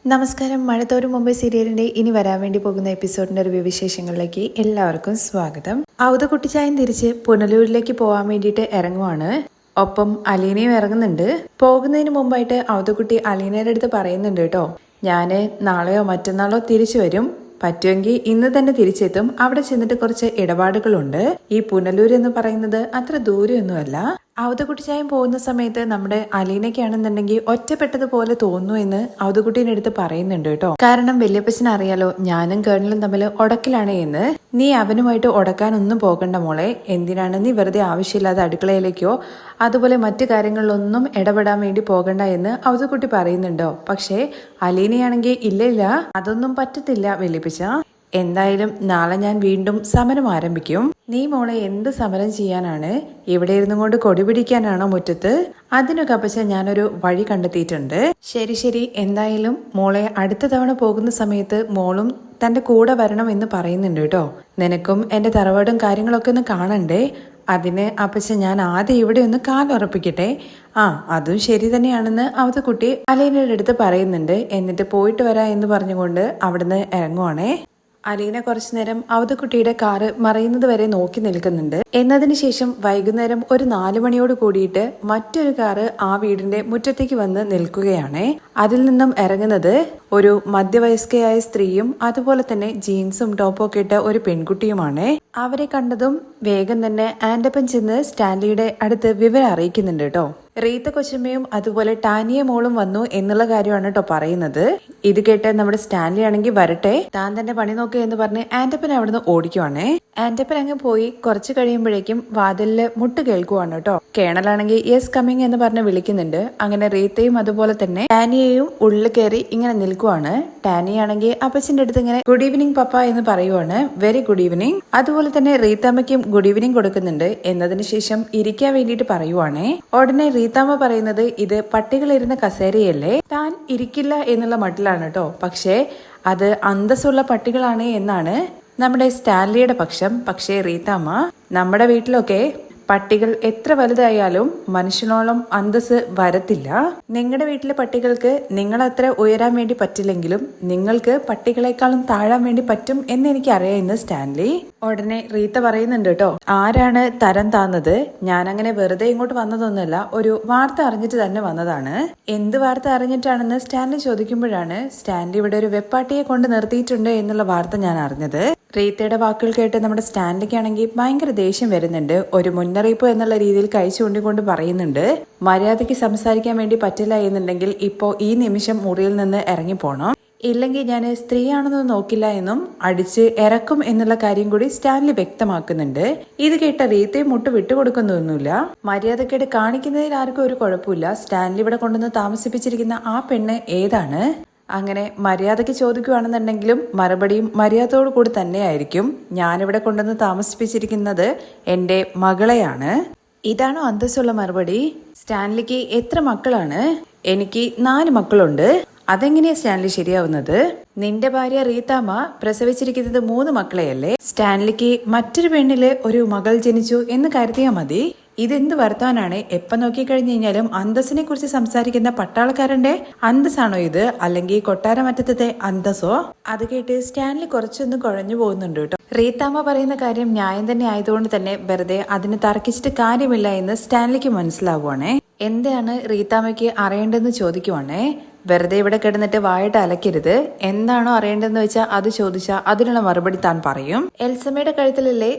നമസ്കാരം. മഴത്തോരും മുമ്പേ സീരിയലിന്റെ ഇനി വരാൻ വേണ്ടി പോകുന്ന എപ്പിസോഡിന്റെ റിവ്യൂ വിശേഷങ്ങളിലേക്ക് എല്ലാവർക്കും സ്വാഗതം. ഔദക്കുട്ടിച്ചായൻ തിരിച്ച് പുനലൂരിലേക്ക് പോകാൻ വേണ്ടിയിട്ട് ഇറങ്ങുവാണ്. ഒപ്പം അലീനയും ഇറങ്ങുന്നുണ്ട്. പോകുന്നതിന് മുമ്പായിട്ട് ഔദക്കുട്ടി അലീനയുടെ അടുത്ത് പറയുന്നുണ്ട് കേട്ടോ, ഞാന് നാളെയോ മറ്റന്നാളോ തിരിച്ചു വരും, പറ്റുമെങ്കിൽ ഇന്ന് തന്നെ തിരിച്ചെത്തും. അവിടെ ചെന്നിട്ട് കുറച്ച് ഇടപാടുകളുണ്ട്. ഈ പുനലൂർ എന്ന് പറയുന്നത് അത്ര ദൂരമൊന്നുമല്ല. ഔദക്കുട്ടിച്ചായം പോകുന്ന സമയത്ത് നമ്മുടെ അലീനയ്ക്കാണെന്നുണ്ടെങ്കിൽ ഒറ്റപ്പെട്ടതുപോലെ തോന്നുന്നു എന്ന് ഔദക്കുട്ടീൻ്റെ അടുത്ത് പറയുന്നുണ്ട് കേട്ടോ. കാരണം വല്യപ്പച്ചന് അറിയാലോ ഞാനും കേണലും തമ്മിൽ ഉടക്കിലാണ് എന്ന്. നീ അവനുമായിട്ട് ഉടക്കാനൊന്നും പോകണ്ട മോളെ, എന്തിനാണ് നീ വെറുതെ ആവശ്യമില്ലാതെ അടുക്കളയിലേക്കോ അതുപോലെ മറ്റു കാര്യങ്ങളിലൊന്നും ഇടപെടാൻ വേണ്ടി പോകണ്ട എന്ന് ഔദക്കുട്ടി പറയുന്നുണ്ടോ. പക്ഷേ അലീനയാണെങ്കിൽ ഇല്ല, അതൊന്നും പറ്റത്തില്ല വല്യപ്പച്ച. എന്തായാലും നാളെ ഞാൻ വീണ്ടും സമരം ആരംഭിക്കും. നീ മോളെ എന്ത് സമരം ചെയ്യാനാണ്? ഇവിടെ ഇരുന്നു കൊണ്ട് കൊടി പിടിക്കാനാണോ മുറ്റത്ത്? അതിനൊക്കെ അപ്പച്ച ഞാനൊരു വഴി കണ്ടെത്തിയിട്ടുണ്ട്. ശരി, എന്തായാലും മോളെ അടുത്ത തവണ പോകുന്ന സമയത്ത് മോളും തന്റെ കൂടെ വരണം എന്ന് പറയുന്നുണ്ട് കേട്ടോ. നിനക്കും എന്റെ തറവാടും കാര്യങ്ങളൊക്കെ ഒന്ന് കാണണ്ടേ? അതിന് അപ്പച്ച ഞാൻ ആദ്യം ഇവിടെ ഒന്ന് കാലുറപ്പിക്കട്ടെ. അതും ശരി തന്നെയാണെന്ന് ഔദക്കുട്ടി അലീനയുടെ അടുത്ത് പറയുന്നുണ്ട്. എന്നിട്ട് പോയിട്ട് വരാ എന്ന് പറഞ്ഞുകൊണ്ട് അവിടുന്ന് ഇറങ്ങുവാണേ. അലീന കുറച്ചു നേരം ഔദക്കുട്ടിയുടെ കാറ് മറയുന്നത് വരെ നോക്കി നിൽക്കുന്നുണ്ട്. എന്നതിന് ശേഷം വൈകുന്നേരം ഒരു 4 മണിയോട് കൂടിയിട്ട് മറ്റൊരു കാറ് ആ വീടിന്റെ മുറ്റത്തേക്ക് വന്ന് നിൽക്കുകയാണ്. അതിൽ നിന്നും ഇറങ്ങുന്നത് ഒരു മധ്യവയസ്കയായ സ്ത്രീയും അതുപോലെ തന്നെ ജീൻസും ടോപ്പും ഒക്കെ ഇട്ട ഒരു പെൺകുട്ടിയുമാണ്. അവരെ കണ്ടതും വേഗം തന്നെ ആൻഡപ്പൻ ചെന്ന് സ്റ്റാൻലിയുടെ അടുത്ത് വിവരം അറിയിക്കുന്നുണ്ട് കേട്ടോ. റീത്ത കൊച്ചമ്മയും അതുപോലെ ടാനിയ മോളും വന്നു എന്നുള്ള കാര്യമാണ് കേട്ടോ പറയുന്നത്. ഇത് കേട്ട് നമ്മുടെ സ്റ്റാൻലി ആണെങ്കിൽ വരട്ടെ, താൻ തന്നെ പണി നോക്കുക എന്ന് പറഞ്ഞ് ആൻഡപ്പൻ അവിടുന്ന് ഓടിക്കുവാണേ. ആൻഡപ്പൻ അങ്ങ് പോയി കുറച്ച് കഴിയുമ്പോഴേക്കും വാതിലില് മുട്ട് കേൾക്കുവാണ് കേട്ടോ. കേണലാണെങ്കിൽ യെസ് കമ്മിങ് എന്ന് പറഞ്ഞ് വിളിക്കുന്നുണ്ട്. അങ്ങനെ റീത്തയും അതുപോലെ തന്നെ ടാനിയയും ഉള്ളിൽ കയറി ഇങ്ങനെ നിൽക്കുവാണ്. ടാനിയാണെങ്കിൽ അപ്പച്ചന്റെ അടുത്ത് ഇങ്ങനെ ഗുഡ് ഈവനിങ് പപ്പ എന്ന് പറയുവാണ്. Very good evening. അതുപോലെ തന്നെ റീത്താമ്മയ്ക്കും ഗുഡ് ഈവനിങ് കൊടുക്കുന്നുണ്ട്. എന്നതിന് ശേഷം ഇരിക്കാൻ വേണ്ടിയിട്ട് പറയുവാണേ. ഉടനെ റീത്താമ്മ പറയുന്നത് ഇത് പട്ടികളിരുന്ന കസേരയല്ലേ, താൻ ഇരിക്കില്ല എന്നുള്ള മട്ടിലാണ് കേട്ടോ. പക്ഷേ അത് അന്തസ്സുള്ള പട്ടികളാണ് എന്നാണ് നമ്മുടെ സ്റ്റാൻലിയുടെ പക്ഷം. പക്ഷേ റീത്താമ്മ, നമ്മുടെ വീട്ടിലൊക്കെ പട്ടികൾ എത്ര വലുതായാലും മനുഷ്യനോളം അന്തസ് വരത്തില്ല. നിങ്ങളുടെ വീട്ടിലെ പട്ടികൾക്ക് നിങ്ങളത്ര ഉയരാൻ വേണ്ടി പറ്റില്ലെങ്കിലും നിങ്ങൾക്ക് പട്ടികളെക്കാളും താഴാൻ വേണ്ടി പറ്റും എന്ന് എനിക്ക് അറിയാം സ്റ്റാൻലി. ഉടനെ റീത്ത പറയുന്നുണ്ട് കേട്ടോ, ആരാണ് തരം താന്നത്? ഞാനങ്ങനെ വെറുതെ ഇങ്ങോട്ട് വന്നതൊന്നുമല്ല, ഒരു വാർത്ത അറിഞ്ഞിട്ട് തന്നെ വന്നതാണ്. എന്ത് വാർത്ത അറിഞ്ഞിട്ടാണെന്ന് സ്റ്റാൻലി ചോദിക്കുമ്പോഴാണ് സ്റ്റാൻലി ഇവിടെ ഒരു വെപ്പാട്ടിയെ കൊണ്ട് നിർത്തിയിട്ടുണ്ട് എന്നുള്ള വാർത്ത ഞാൻ അറിഞ്ഞത്. റീത്തയുടെ വാക്കുകൾ കേട്ട് നമ്മുടെ സ്റ്റാൻലിക്കാണെങ്കിൽ ഭയങ്കര ദേഷ്യം വരുന്നുണ്ട്. ഒരു മുന്നറിയിപ്പ് എന്നുള്ള രീതിയിൽ കഴിച്ചു കൊണ്ടിക്കൊണ്ട് പറയുന്നുണ്ട്, മര്യാദയ്ക്ക് സംസാരിക്കാൻ വേണ്ടി പറ്റില്ല എന്നുണ്ടെങ്കിൽ ഇപ്പോ ഈ നിമിഷം മുറിയിൽ നിന്ന് ഇറങ്ങിപ്പോണം, ഇല്ലെങ്കിൽ ഞാൻ സ്ത്രീയാണെന്ന് നോക്കില്ല എന്നും അടിച്ച് ഇറക്കും എന്നുള്ള കാര്യം കൂടി സ്റ്റാൻലി വ്യക്തമാക്കുന്നുണ്ട്. ഇത് കേട്ട റീത്തയെ മുട്ട് വിട്ടുകൊടുക്കുന്നൊന്നുമില്ല. മര്യാദക്കേട് കാണിക്കുന്നതിൽ ആർക്കും ഒരു കുഴപ്പമില്ല. സ്റ്റാൻലി ഇവിടെ കൊണ്ടുവന്ന് താമസിപ്പിച്ചിരിക്കുന്ന ആ പെണ്ണ് ഏതാണ്? അങ്ങനെ മര്യാദയ്ക്ക് ചോദിക്കുകയാണെന്നുണ്ടെങ്കിലും മറുപടിയും മര്യാദയോടു കൂടി തന്നെയായിരിക്കും. ഞാനിവിടെ കൊണ്ടുവന്ന് താമസിപ്പിച്ചിരിക്കുന്നത് എൻ്റെ മകളെയാണ്. ഇതാണോ അന്തസ്സുള്ള മറുപടി? സ്റ്റാൻലിക്ക് എത്ര മക്കളാണ്? എനിക്ക് 4 മക്കളുണ്ട്. അതെങ്ങനെയാ സ്റ്റാൻലി ശരിയാവുന്നത്? നിന്റെ ഭാര്യ റീത്താമ്മ പ്രസവിച്ചിരിക്കുന്നത് 3 മക്കളെയല്ലേ? സ്റ്റാൻലിക്ക് മറ്റൊരു പെണ്ണില് ഒരു മകൾ ജനിച്ചു എന്ന് കരുതിയാ മതി. ഇതെന്ത് വർത്താനാണ്? എപ്പ നോക്കിക്കഴിഞ്ഞു കഴിഞ്ഞാലും അന്തസ്സിനെ കുറിച്ച് സംസാരിക്കുന്ന പട്ടാളക്കാരന്റെ അന്തസ്സാണോ ഇത്, അല്ലെങ്കിൽ കൊട്ടാരമറ്റത്തെ അന്തസ്സോ? അത് കേട്ട് സ്റ്റാൻലി കുറച്ചൊന്ന് കുഴഞ്ഞു പോകുന്നുണ്ട് കേട്ടോ. റീത്താമ്മ പറയുന്ന കാര്യം ന്യായം തന്നെ ആയതുകൊണ്ട് തന്നെ വെറുതെ അതിന് തർക്കിച്ചിട്ട് കാര്യമില്ല എന്ന് സ്റ്റാൻലിക്ക് മനസ്സിലാവുവാണേ. എന്താണ് റീത്താമ്മയ്ക്ക് അറിയേണ്ടതെന്ന് ചോദിക്കുവാണേ. വെറുതെ ഇവിടെ കിടന്നിട്ട് വായിട്ട് അലക്കരുത്. എന്താണോ അറിയേണ്ടതെന്ന് വെച്ചാൽ അത് ചോദിച്ചാൽ അതിനുള്ള മറുപടി താൻ പറയും. എൽസമ്മയുടെ കഴുത്തിലല്ലേ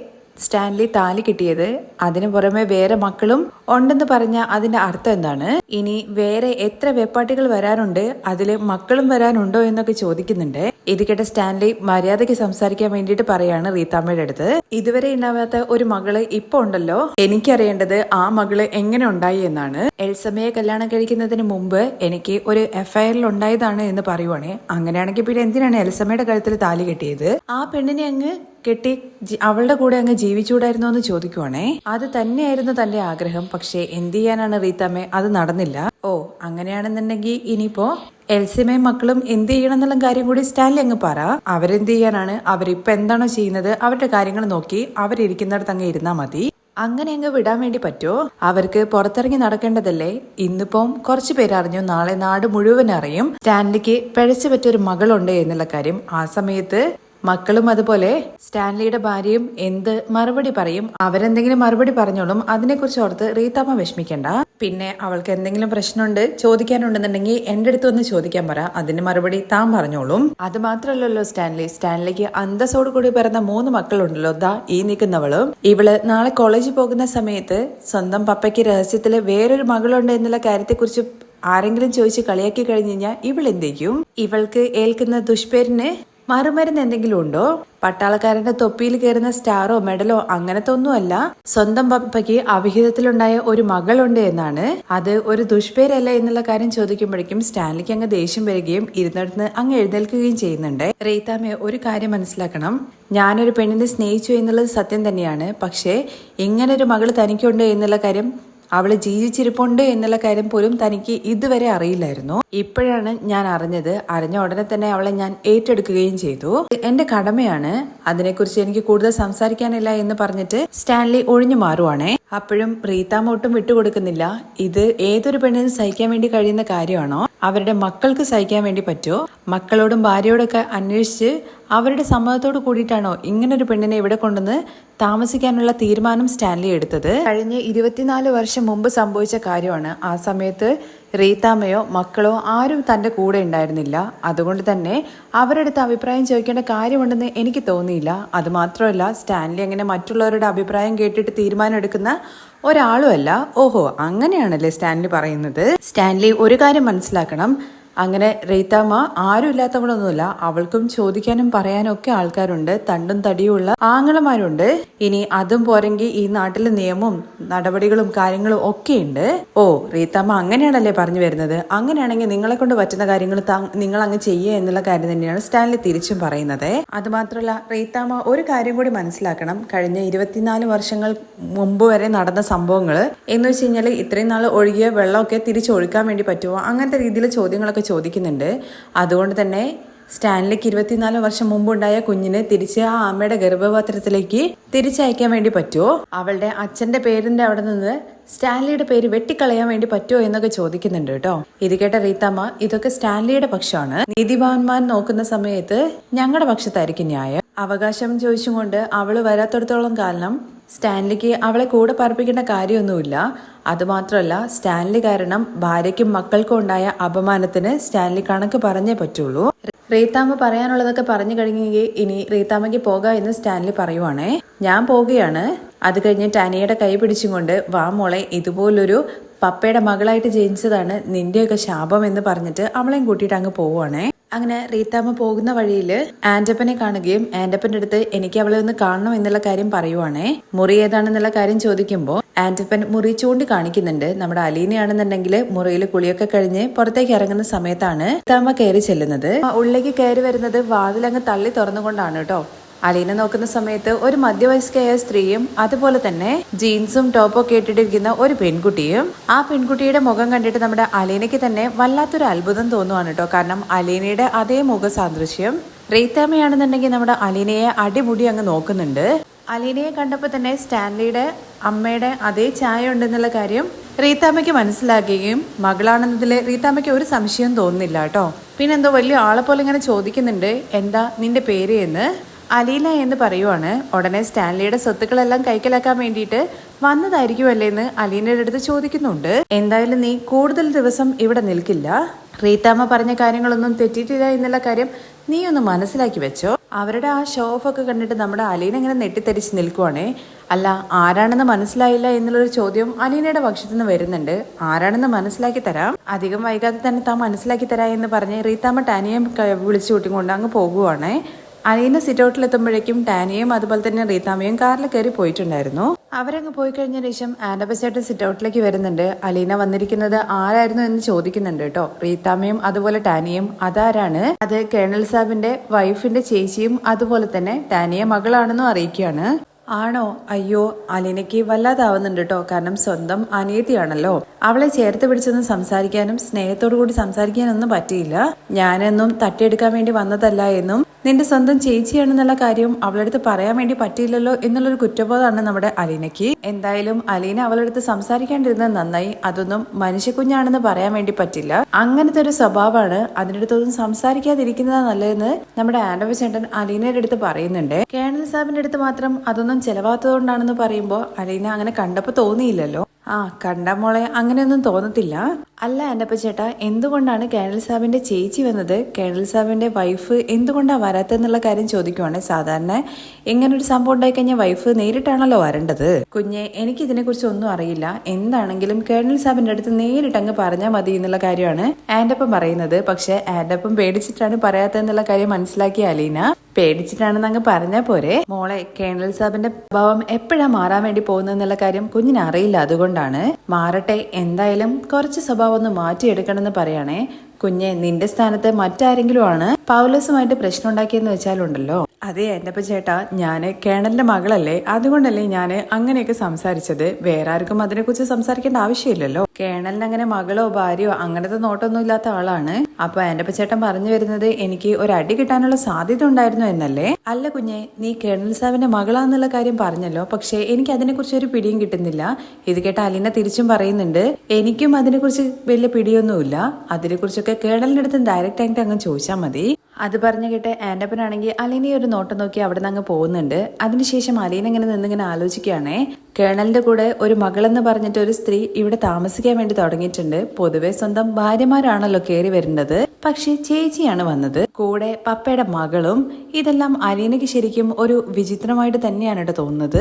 സ്റ്റാൻലി താലി കിട്ടിയത്? അതിനു പുറമെ വേറെ മക്കളും ഉണ്ടെന്ന് പറഞ്ഞ അതിന്റെ അർത്ഥം എന്താണ്? ഇനി വേറെ എത്ര വെപ്പാട്ടികൾ വരാനുണ്ട്, അതില് മക്കളും വരാനുണ്ടോ എന്നൊക്കെ ചോദിക്കുന്നുണ്ട്. ഇത് കേട്ട സ്റ്റാൻലി മര്യാദയ്ക്ക് സംസാരിക്കാൻ വേണ്ടിയിട്ട് പറയാണ് റീത്താമ്മയുടെ അടുത്ത്. ഇതുവരെ ഉണ്ടാവാത്ത ഒരു മകള് ഇപ്പൊ ഉണ്ടല്ലോ, എനിക്കറിയേണ്ടത് ആ മകള് എങ്ങനെ ഉണ്ടായി എന്നാണ്. എൽസമ്മയെ കല്യാണം കഴിക്കുന്നതിന് മുമ്പ് എനിക്ക് ഒരു എഫ്ഐആറിൽ ഉണ്ടായതാണ് എന്ന് പറയുവാണേ. അങ്ങനെയാണെങ്കിൽ പിന്നെ എന്തിനാണ് എൽസമ്മയുടെ കഴുത്തിൽ താലി കെട്ടിയത്? ആ പെണ്ണിനെ അങ്ങ് കെട്ടി അവളുടെ കൂടെ അങ്ങ് ജീവിച്ചൂടായിരുന്നോ എന്ന് ചോദിക്കുവാണേ. അത് തന്നെയായിരുന്നു തന്റെ ആഗ്രഹം. പക്ഷെ എന്ത് ചെയ്യാനാണ് റീത്താമ്മേ, അത് നടന്നില്ല. അങ്ങനെയാണെന്നുണ്ടെങ്കിൽ ഇനിയിപ്പോ എൽസിമയും മക്കളും എന്ത് ചെയ്യണം എന്നുള്ള കാര്യം കൂടി സ്റ്റാൻലി അങ്ങ് പറ. അവരെന്ത് ചെയ്യാനാണ്? അവരിപ്പൊ എന്താണോ ചെയ്യുന്നത് അവരുടെ കാര്യങ്ങൾ നോക്കി അവരിയ്ക്കുന്നിടത്ത് അങ്ങ് ഇരുന്നാ മതി. അങ്ങനെ അങ്ങ് വിടാൻ വേണ്ടി പറ്റുമോ? അവർക്ക് പുറത്തിറങ്ങി നടക്കേണ്ടതല്ലേ? ഇന്നിപ്പം കുറച്ചു പേര് അറിഞ്ഞു, നാളെ നാട് മുഴുവൻ അറിയും സ്റ്റാൻലിക്ക് പിഴച്ചു പറ്റിയൊരു മകളുണ്ട് എന്നുള്ള കാര്യം. ആ സമയത്ത് മക്കളും അതുപോലെ സ്റ്റാൻലിയുടെ ഭാര്യയും എന്ത് മറുപടി പറയും? അവരെന്തെങ്കിലും മറുപടി പറഞ്ഞോളും. അതിനെക്കുറിച്ച് ഓർത്ത് റീത്താമ്മ വിഷമിക്കണ്ട. പിന്നെ അവൾക്ക് എന്തെങ്കിലും പ്രശ്നമുണ്ട് ചോദിക്കാനുണ്ടെന്നുണ്ടെങ്കിൽ എന്റെ അടുത്ത് വന്ന് ചോദിക്കാൻ പറ, അതിന് മറുപടി താൻ പറഞ്ഞോളും. അത് മാത്രമല്ലല്ലോ സ്റ്റാൻലിക്ക് അന്തസ്സോട് കൂടി പിറന്ന 3 മക്കളുണ്ടല്ലോ. ദാ ഈ നിൽക്കുന്നവളും. ഇവള് നാളെ കോളേജിൽ പോകുന്ന സമയത്ത് സ്വന്തം പപ്പയ്ക്ക് രഹസ്യത്തില് വേറൊരു മകളുണ്ട് എന്നുള്ള കാര്യത്തെക്കുറിച്ച് ആരെങ്കിലും ചോദിച്ച് കളിയാക്കി കഴിഞ്ഞു കഴിഞ്ഞാൽ ഇവൾ എന്തേക്കും? ഇവൾക്ക് ഏൽക്കുന്ന ദുഷ്പേരിന് മറുമരുന്ന് എന്തെങ്കിലും ഉണ്ടോ? പട്ടാളക്കാരന്റെ തൊപ്പിയിൽ കയറുന്ന സ്റ്റാറോ മെഡലോ അങ്ങനത്തെ ഒന്നുമല്ല. സ്വന്തം പപ്പയ്ക്ക് അവിഹിതത്തിലുണ്ടായ ഒരു മകളുണ്ട് എന്നാണ്. അത് ഒരു ദുഷ്പേരല്ല എന്നുള്ള കാര്യം ചോദിക്കുമ്പോഴേക്കും സ്റ്റാൻലിക്ക് അങ്ങ് ദേഷ്യം വരികയും ഇരുന്നിടത്ത് അങ്ങ് എഴുന്നേൽക്കുകയും ചെയ്യുന്നുണ്ട്. റീത്താമ്മ ഒരു കാര്യം മനസ്സിലാക്കണം, ഞാനൊരു പെണ്ണിനെ സ്നേഹിച്ചു എന്നുള്ളത് സത്യം തന്നെയാണ്. പക്ഷേ ഇങ്ങനൊരു മകള് തനിക്കുണ്ട് എന്നുള്ള കാര്യം, അവള് ജീവിച്ചിരിപ്പുണ്ട് എന്നുള്ള കാര്യം പോലും തനിക്ക് ഇതുവരെ അറിയില്ലായിരുന്നു. ഇപ്പോഴാണ് ഞാൻ അറിഞ്ഞത്. അറിഞ്ഞ ഉടനെ തന്നെ അവളെ ഞാൻ ഏറ്റെടുക്കുകയും ചെയ്തു. എന്റെ കടമയാണ്, അതിനെക്കുറിച്ച് എനിക്ക് കൂടുതൽ സംസാരിക്കാനില്ല എന്ന് പറഞ്ഞിട്ട് സ്റ്റാൻലി ഒഴിഞ്ഞു മാറുവാണേ. അപ്പോഴും റീത്താമ്മ ഒട്ടും വിട്ടുകൊടുക്കുന്നില്ല. ഇത് ഏതൊരു പെണ്ണിനും സഹിക്കാൻ വേണ്ടി കഴിയുന്ന കാര്യമാണോ? അവരുടെ മക്കൾക്ക് സഹിക്കാൻ വേണ്ടി പറ്റുമോ? മക്കളോടും ഭാര്യയോടൊക്കെ അന്വേഷിച്ച് അവരുടെ സമ്മതത്തോട് കൂടിയിട്ടാണോ ഇങ്ങനൊരു പെണ്ണിനെ ഇവിടെ കൊണ്ടുവന്ന് താമസിക്കാനുള്ള തീരുമാനം സ്റ്റാൻലി എടുത്തത്? കഴിഞ്ഞ 24 വർഷം മുമ്പ് സംഭവിച്ച കാര്യമാണ്. ആ സമയത്ത് റീത്താമ്മയോ മക്കളോ ആരും തന്റെ കൂടെ ഉണ്ടായിരുന്നില്ല. അതുകൊണ്ട് തന്നെ അവരുടെ അടുത്ത് അഭിപ്രായം ചോദിക്കേണ്ട കാര്യമുണ്ടെന്ന് എനിക്ക് തോന്നിയില്ല. അത് മാത്രമല്ല, സ്റ്റാൻലി അങ്ങനെ മറ്റുള്ളവരുടെ അഭിപ്രായം കേട്ടിട്ട് തീരുമാനം എടുക്കുന്ന ഒരാളും അല്ല. ഓഹോ, അങ്ങനെയാണല്ലേ സ്റ്റാൻലി പറയുന്നത്? സ്റ്റാൻലി ഒരു കാര്യം മനസ്സിലാക്കണം, അങ്ങനെ റീത്താമ്മ ആരും ഇല്ലാത്തവളൊന്നുമില്ല. അവൾക്കും ചോദിക്കാനും പറയാനും ഒക്കെ ആൾക്കാരുണ്ട്. തണ്ടും തടിയുമുള്ള ആങ്ങളമാരുണ്ട്. ഇനി അതും പോരെങ്കിൽ ഈ നാട്ടിലെ നിയമവും നടപടികളും കാര്യങ്ങളും ഒക്കെ ഉണ്ട്. ഓ, റീത്താമ്മ അങ്ങനെയാണല്ലേ പറഞ്ഞു വരുന്നത്? അങ്ങനെയാണെങ്കിൽ നിങ്ങളെ കൊണ്ട് പറ്റുന്ന കാര്യങ്ങൾ നിങ്ങൾ അങ്ങ് ചെയ്യുക എന്നുള്ള കാര്യം തന്നെയാണ് സ്റ്റാൻലി തിരിച്ചും പറയുന്നത്. അത് മാത്രമല്ല, റീത്താമ്മ ഒരു കാര്യം കൂടി മനസ്സിലാക്കണം. കഴിഞ്ഞ 24 വർഷങ്ങൾ മുമ്പ് വരെ നടന്ന സംഭവങ്ങൾ എന്ന് വെച്ച് കഴിഞ്ഞാൽ ഇത്രയും നാൾ ഒഴുകിയ വെള്ളമൊക്കെ തിരിച്ചൊഴുക്കാൻ വേണ്ടി പറ്റുമോ? അങ്ങനത്തെ രീതിയിൽ ചോദ്യങ്ങളൊക്കെ ചോദിക്കുന്നുണ്ട്. അതുകൊണ്ട് തന്നെ സ്റ്റാൻലിക്ക് 24 വർഷം മുമ്പുണ്ടായ കുഞ്ഞിനെ തിരിച്ച് ആ അമ്മയുടെ ഗർഭപാത്രത്തിലേക്ക് തിരിച്ചയക്കാൻ വേണ്ടി പറ്റുമോ? അവളുടെ അച്ഛന്റെ പേരിന്റെ അവിടെ നിന്ന് സ്റ്റാൻലിയുടെ പേര് വെട്ടിക്കളയാൻ വേണ്ടി പറ്റുമോ എന്നൊക്കെ ചോദിക്കുന്നുണ്ട് കേട്ടോ. ഇത് കേട്ട റീത്താമ്മ, ഇതൊക്കെ സ്റ്റാൻലിയുടെ പക്ഷമാണ്. നീതിമാന്മാർ നോക്കുന്ന സമയത്ത് ഞങ്ങളുടെ പക്ഷത്തായിരിക്കും ന്യായം. അവകാശം ചോദിച്ചുകൊണ്ട് അവള് വരാത്തടത്തോളം കാലം സ്റ്റാൻലിക്ക് അവളെ കൂടെ പറപ്പിക്കേണ്ട കാര്യമൊന്നുമില്ല. അതുമാത്രമല്ല, സ്റ്റാൻലി കാരണം ഭാര്യയ്ക്കും മക്കൾക്കും ഉണ്ടായ അപമാനത്തിന് സ്റ്റാൻലി കണക്ക് പറഞ്ഞേ പറ്റുള്ളൂ. റീത്താമ്മ പറയാനുള്ളതൊക്കെ പറഞ്ഞു കഴിഞ്ഞെങ്കിൽ ഇനി റീത്താമ്മയ്ക്ക് പോകാം എന്ന് സ്റ്റാൻലി പറയുവാണേ. ഞാൻ പോവുകയാണ്. അത് കഴിഞ്ഞ് ടാനിയുടെ കൈ പിടിച്ചും കൊണ്ട്, വാ മോളെ, ഇതുപോലൊരു പപ്പയുടെ മകളായിട്ട് ജനിച്ചതാണ് നിന്റെയൊക്കെ ശാപം എന്ന് പറഞ്ഞിട്ട് അവളെയും കൂട്ടിയിട്ട് അങ്ങ് പോവുകയാണേ. അങ്ങനെ റീത്താമ്മ പോകുന്ന വഴിയിൽ ആന്റപ്പനെ കാണുകയും ആന്റപ്പന്റെ അടുത്ത് എനിക്ക് അവളെ ഒന്ന് കാണണം എന്നുള്ള കാര്യം പറയുവാണേ. മുറി ഏതാണെന്നുള്ള കാര്യം ചോദിക്കുമ്പോൾ ആന്റപ്പൻ മുറി ചൂണ്ടി കാണിക്കുന്നുണ്ട്. നമ്മുടെ അലീനയാണെന്നുണ്ടെങ്കിൽ മുറിയിൽ കുളിയൊക്കെ കഴിഞ്ഞ് പുറത്തേക്ക് ഇറങ്ങുന്ന സമയത്താണ് റീത്താമ്മ കയറി ചെല്ലുന്നത്. ഉള്ളിലേക്ക് കയറി വരുന്നത് വാതിലങ്ങ് തള്ളി തുറന്നുകൊണ്ടാണ് കേട്ടോ. അലീന നോക്കുന്ന സമയത്ത് ഒരു മധ്യവയസ്കയായ സ്ത്രീയും അതുപോലെ തന്നെ ജീൻസും ടോപ്പൊക്കെ ഇട്ടിട്ടിരിക്കുന്ന ഒരു പെൺകുട്ടിയും. ആ പെൺകുട്ടിയുടെ മുഖം കണ്ടിട്ട് നമ്മുടെ അലീനയ്ക്ക് തന്നെ വല്ലാത്തൊരു അത്ഭുതം തോന്നുവാണ് കേട്ടോ. കാരണം അലീനയുടെ അതേ മുഖ സാദൃശ്യം. റീത്താമ്മയാണെന്നുണ്ടെങ്കിൽ നമ്മുടെ അലീനയെ അടിമുടി അങ്ങ് നോക്കുന്നുണ്ട്. അലീനയെ കണ്ടപ്പോൾ തന്നെ സ്റ്റാൻലിയുടെ അമ്മയുടെ അതേ ചായ ഉണ്ടെന്നുള്ള കാര്യം റീത്താമ്മയ്ക്ക് മനസ്സിലാക്കുകയും മകളാണെന്നതിൽ റീത്താമ്മയ്ക്ക് ഒരു സംശയം തോന്നുന്നില്ല കേട്ടോ. പിന്നെന്തോ വലിയ ആളെ പോലെ ഇങ്ങനെ ചോദിക്കുന്നുണ്ട്, എന്താ നിന്റെ പേര് എന്ന്. അലീന എന്ന് പറയുവാണ്. ഉടനെ സ്റ്റാൻലിയുടെ സ്വത്തുക്കളെല്ലാം കൈക്കലാക്കാൻ വേണ്ടിയിട്ട് വന്നതായിരിക്കുമല്ലേ എന്ന് അലീനയുടെ അടുത്ത് ചോദിക്കുന്നുണ്ട്. എന്തായാലും നീ കൂടുതൽ ദിവസം ഇവിടെ നിൽക്കില്ല. റീത്താമ്മ പറഞ്ഞ കാര്യങ്ങളൊന്നും തെറ്റിയിട്ടില്ല എന്നുള്ള കാര്യം നീ ഒന്ന് മനസ്സിലാക്കി വെച്ചോ. അവരുടെ ആ ഷോ ഓഫ് ഒക്കെ കണ്ടിട്ട് നമ്മുടെ അലീന ഇങ്ങനെ നെട്ടിത്തെരിച്ച് നിൽക്കുവാണേ. അല്ല, ആരാണെന്ന് മനസ്സിലായില്ല എന്നുള്ളൊരു ചോദ്യം അലീനയുടെ പക്ഷത്തു നിന്ന് വരുന്നുണ്ട്. ആരാണെന്ന് മനസ്സിലാക്കി തരാം, അധികം വൈകാതെ തന്നെ താൻ മനസ്സിലാക്കി തരാം എന്ന് പറഞ്ഞ് റീത്താമ്മ ടാനിയെ വിളിച്ചു കൂട്ടിക്കൊണ്ട് അങ്ങ് പോകുവാണേ. അലീന സിറ്റൗട്ടിലെത്തുമ്പോഴേക്കും ടാനിയും അതുപോലെ തന്നെ റീത്താമ്മയും കാറിൽ കയറി പോയിട്ടുണ്ടായിരുന്നു. അവരങ്ങ് പോയി കഴിഞ്ഞ ശേഷം ആൻഡപ്പച്ചേട്ടൻ സിറ്റൗട്ടിലേക്ക് വരുന്നുണ്ട്. അലീന വന്നിരിക്കുന്നത് ആരായിരുന്നു എന്ന് ചോദിക്കുന്നുണ്ട് കേട്ടോ. റീത്താമ്മയും അതുപോലെ ടാനിയും. അതാരാണ്? അത് കേണൽ സാബിന്റെ വൈഫിന്റെ ചേച്ചിയും അതുപോലെ തന്നെ ടാനിയെ മകളാണെന്നും അറിയിക്കുകയാണ്. ആണോ? അയ്യോ, അലീനയ്ക്ക് വല്ലാതാവുന്നുണ്ട് കേട്ടോ. കാരണം സ്വന്തം അനിയത്തിയാണല്ലോ. അവളെ ചേർത്ത് പിടിച്ചൊന്നും സംസാരിക്കാനും സ്നേഹത്തോടു കൂടി സംസാരിക്കാനൊന്നും പറ്റിയില്ല. ഞാനൊന്നും തട്ടിയെടുക്കാൻ വേണ്ടി വന്നതല്ല എന്നും നിന്റെ സ്വന്തം ചേച്ചിയാണെന്നുള്ള കാര്യം അവളുടെ അടുത്ത് പറയാൻ വേണ്ടി പറ്റിയില്ലല്ലോ എന്നുള്ളൊരു കുറ്റബോധമാണ് നമ്മുടെ അലീനയ്ക്ക്. എന്തായാലും അലീന അവളുടെ അടുത്ത് സംസാരിക്കാണ്ടിരുന്നത് നന്നായി. അതൊന്നും മനുഷ്യക്കുഞ്ഞാണെന്ന് പറയാൻ വേണ്ടി പറ്റില്ല. അങ്ങനത്തെ ഒരു സ്വഭാവമാണ്. അതിനടുത്തൊന്നും സംസാരിക്കാതിരിക്കുന്നതാണ് നല്ലതെന്ന് നമ്മുടെ ആൻഡപ്പ ചേട്ടൻ അലീനയുടെ അടുത്ത് പറയുന്നുണ്ട്. കേണൽ സാബിന്റെ അടുത്ത് മാത്രം അതൊന്നും ചെലവാത്തതുകൊണ്ടാണെന്ന് പറയുമ്പോൾ അലീന അങ്ങനെ കണ്ടപ്പോ തോന്നിയില്ലല്ലോ. കണ്ട മോളെ അങ്ങനെയൊന്നും തോന്നത്തില്ല. അല്ല ആൻഡപ്പ ചേട്ടാ, എന്തുകൊണ്ടാണ് കേണൽ സാബിന്റെ ചേച്ചി വന്നത്? കേണൽ സാബിന്റെ വൈഫ് എന്തുകൊണ്ടാ വരാത്തെന്നുള്ള കാര്യം ചോദിക്കുവാണ്. സാധാരണ ഇങ്ങനൊരു സംഭവം ഉണ്ടായി കഴിഞ്ഞാൽ വൈഫ് നേരിട്ടാണല്ലോ വരേണ്ടത്. കുഞ്ഞെ, എനിക്ക് ഇതിനെ കുറിച്ച് ഒന്നും അറിയില്ല. എന്താണെങ്കിലും കേണൽ സാബിന്റെ അടുത്ത് നേരിട്ട് അങ്ങ് പറഞ്ഞാൽ മതി എന്നുള്ള കാര്യമാണ് ആൻഡപ്പം പറയുന്നത്. പക്ഷെ ആൻഡപ്പം പേടിച്ചിട്ടാണ് പറയാത്തെന്നുള്ള കാര്യം മനസ്സിലാക്കിയ അലീന പേടിച്ചിട്ടാണെന്ന് അങ്ങ് പറഞ്ഞാൽ പോരെ. മോളെ, കേണൽ സാബിന്റെ ഭാവം എപ്പോഴാ മാറാൻ വേണ്ടി പോകുന്നതെന്നുള്ള കാര്യം കുഞ്ഞിന് അറിയില്ല. അതുകൊണ്ടാണ് മാറട്ടെ. എന്തായാലും കുറച്ച് സ്വഭാവം ഒന്ന് മാറ്റിയെടുക്കണമെന്ന് പറയണേ. കുഞ്ഞെ, നിന്റെ സ്ഥാനത്ത് മറ്റാരെങ്കിലും ആണ് പൗലോസുമായിട്ട് പ്രശ്നം ഉണ്ടാക്കിയെന്ന് വെച്ചാലുണ്ടല്ലോ. അതെ ആൻഡപ്പ ചേട്ടാ, ഞാന് കേണലിന്റെ മകളല്ലേ, അതുകൊണ്ടല്ലേ ഞാന് അങ്ങനെയൊക്കെ സംസാരിച്ചത്. വേറെ ആർക്കും അതിനെക്കുറിച്ച് സംസാരിക്കേണ്ട ആവശ്യമില്ലല്ലോ. കേണലിന് അങ്ങനെ മകളോ ഭാര്യയോ അങ്ങനത്തെ നോട്ടൊന്നും ഇല്ലാത്ത ആളാണ്. അപ്പൊ ആൻഡപ്പ ചേട്ടൻ പറഞ്ഞു വരുന്നത് എനിക്ക് ഒരു അടി കിട്ടാനുള്ള സാധ്യത ഉണ്ടായിരുന്നു എന്നല്ലേ? അല്ല കുഞ്ഞെ, നീ കേണൽ സാബിന്റെ മകളാന്നുള്ള കാര്യം പറഞ്ഞല്ലോ, പക്ഷെ എനിക്ക് അതിനെക്കുറിച്ച് ഒരു പിടിയും കിട്ടുന്നില്ല. ഇത് കേട്ട അലീന തിരിച്ചും പറയുന്നുണ്ട്, എനിക്കും അതിനെക്കുറിച്ച് വലിയ പിടിയൊന്നുമില്ല. അതിനെക്കുറിച്ചൊക്കെ കേണലിന്റെ അടുത്ത് ഡയറക്റ്റ് ആയിട്ട് അങ്ങ് ചോദിച്ചാൽ മതി. അത് പറഞ്ഞു കേട്ട് ആൻഡപ്പനാണെങ്കിൽ അലീനയെ ഒരു നോട്ടം നോക്കി അവിടെ നിന്ന് അങ്ങ് പോകുന്നുണ്ട്. അതിനുശേഷം അലീന ഇങ്ങനെ നിന്നിങ്ങനെ ആലോചിക്കുകയാണേ. കേണലിന്റെ കൂടെ ഒരു മകളെന്ന് പറഞ്ഞിട്ട് ഒരു സ്ത്രീ ഇവിടെ താമസിക്കാൻ വേണ്ടി തുടങ്ങിയിട്ടുണ്ട്. പൊതുവെ സ്വന്തം ഭാര്യമാരാണല്ലോ കയറി വരുന്നത്, പക്ഷെ ചേച്ചിയാണ് വന്നത്, കൂടെ പപ്പയുടെ മകളും. ഇതെല്ലാം അലീനയ്ക്ക് ശരിക്കും ഒരു വിചിത്രമായിട്ട് തന്നെയാണ് തോന്നുന്നത്.